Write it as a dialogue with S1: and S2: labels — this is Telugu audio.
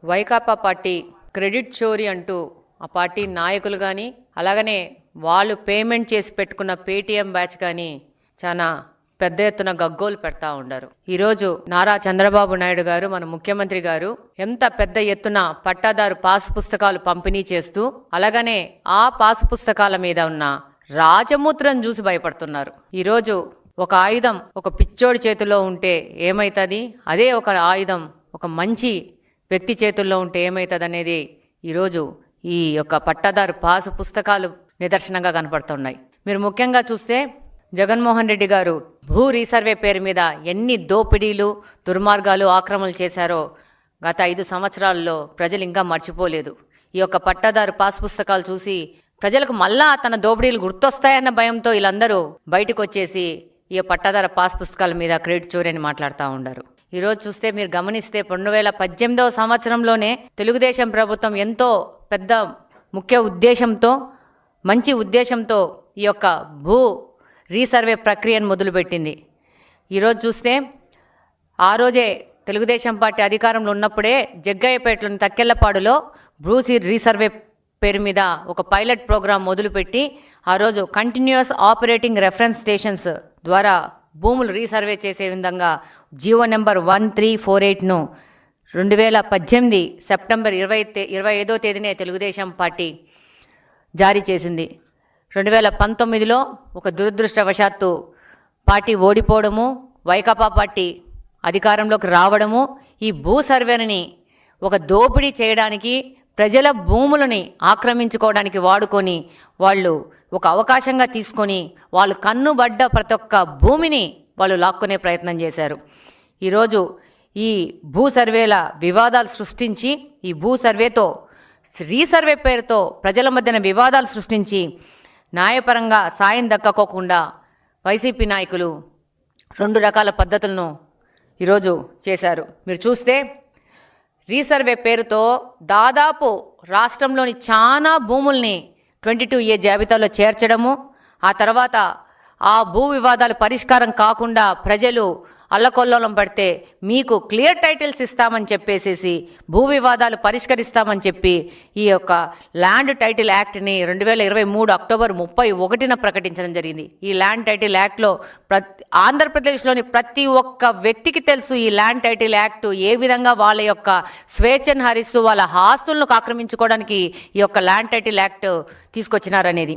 S1: వైకాపా పార్టీ క్రెడిట్ చోరీ అంటూ ఆ పార్టీ నాయకులు కానీ అలాగనే వాళ్ళు పేమెంట్ చేసి పెట్టుకున్న పేటీఎం బ్యాచ్ కానీ చాలా పెద్ద ఎత్తున గగ్గోలు పెడతా ఉండారు. ఈరోజు నారా చంద్రబాబు నాయుడు గారు మన ముఖ్యమంత్రి గారు ఎంత పెద్ద ఎత్తున పట్టాదారు పాసు పుస్తకాలు పంపిణీ చేస్తూ అలాగనే ఆ పాసు పుస్తకాల మీద ఉన్న రాజముద్రను చూసి భయపడుతున్నారు. ఈరోజు ఒక ఆయుధం ఒక పిచ్చోడి చేతిలో ఉంటే ఏమవుతుంది, అదే ఒక ఆయుధం ఒక మంచి వ్యక్తి చేతుల్లో ఉంటే ఏమవుతుంది అనేది ఈరోజు ఈ యొక్క పట్టాదారు పాసు పుస్తకాలు నిదర్శనంగా కనపడుతున్నాయి. మీరు ముఖ్యంగా చూస్తే జగన్మోహన్ రెడ్డి గారు భూ రీసర్వే పేరు మీద ఎన్ని దోపిడీలు దుర్మార్గాలు ఆక్రమణలు చేశారో గత 5 సంవత్సరాల్లో ప్రజలు ఇంకా మర్చిపోలేదు. ఈ యొక్క పట్టాదారు పాసు పుస్తకాలు చూసి ప్రజలకు మళ్ళా తన దోపిడీలు గుర్తొస్తాయన్న భయంతో వీళ్ళందరూ బయటకు వచ్చేసి ఈ పట్టాదారు పాసు పుస్తకాల మీద క్రెడిట్ చోరీ అని మాట్లాడుతూ ఉన్నారు. ఈరోజు చూస్తే మీరు గమనిస్తే 2018వ సంవత్సరంలోనే తెలుగుదేశం ప్రభుత్వం ఎంతో పెద్ద ముఖ్య ఉద్దేశంతో మంచి ఉద్దేశంతో ఈ యొక్క భూ రీసర్వే ప్రక్రియను మొదలుపెట్టింది. ఈరోజు చూస్తే ఆ రోజే తెలుగుదేశం పార్టీ అధికారంలో ఉన్నప్పుడే జగ్గయ్యపేటలోని తక్కెళ్లపాడులో భూ రీసర్వే పేరు మీద ఒక పైలట్ ప్రోగ్రాం మొదలుపెట్టి ఆ రోజు కంటిన్యూస్ ఆపరేటింగ్ రెఫరెన్స్ స్టేషన్స్ ద్వారా భూములు రీసర్వే చేసే విధంగా జీవో నెంబర్ 1348ను 2018 సెప్టెంబర్ 25వ తేదీనే తెలుగుదేశం పార్టీ జారీ చేసింది. 2019లో ఒక దురదృష్టవశాత్తు పార్టీ ఓడిపోవడము, వైకాపా పార్టీ అధికారంలోకి రావడము ఈ భూ సర్వేని ఒక దోపిడీ చేయడానికి ప్రజల భూములని ఆక్రమించుకోవడానికి వాడుకొని వాళ్ళు ఒక అవకాశంగా తీసుకొని వాళ్ళు కన్నుబడ్డ ప్రతి ఒక్క భూమిని వాళ్ళు లాక్కునే ప్రయత్నం చేశారు. ఈరోజు ఈ భూ సర్వేల వివాదాలు సృష్టించి ఈ భూ సర్వేతో రీసర్వే పేరుతో ప్రజల మధ్యన వివాదాలు సృష్టించి న్యాయపరంగా సాయం దక్కకోకుండా వైసీపీ నాయకులు 2 రకాల పద్ధతులను ఈరోజు చేశారు. మీరు చూస్తే రీసర్వే పేరుతో దాదాపు రాష్ట్రంలోని చాలా భూముల్ని 22A జాబితాలో చేర్చడము, ఆ తర్వాత ఆ భూ వివాదాలు పరిష్కారం కాకుండా ప్రజలు అల్లకొల్లోలం పడితే మీకు క్లియర్ టైటిల్స్ ఇస్తామని చెప్పేసేసి భూ వివాదాలు పరిష్కరిస్తామని చెప్పి ఈ యొక్క ల్యాండ్ టైటిల్ యాక్ట్ని 2023 అక్టోబర్ 31న ప్రకటించడం జరిగింది. ఈ ల్యాండ్ టైటిల్ యాక్ట్లో ఆంధ్రప్రదేశ్లోని ప్రతి ఒక్క వ్యక్తికి తెలుసు ఈ ల్యాండ్ టైటిల్ యాక్ట్ ఏ విధంగా వాళ్ళ యొక్క స్వేచ్ఛను హరిస్తూ వాళ్ళ ఆస్తులను ఆక్రమించుకోవడానికి ఈ యొక్క ల్యాండ్ టైటిల్ యాక్ట్ తీసుకొచ్చినారనేది.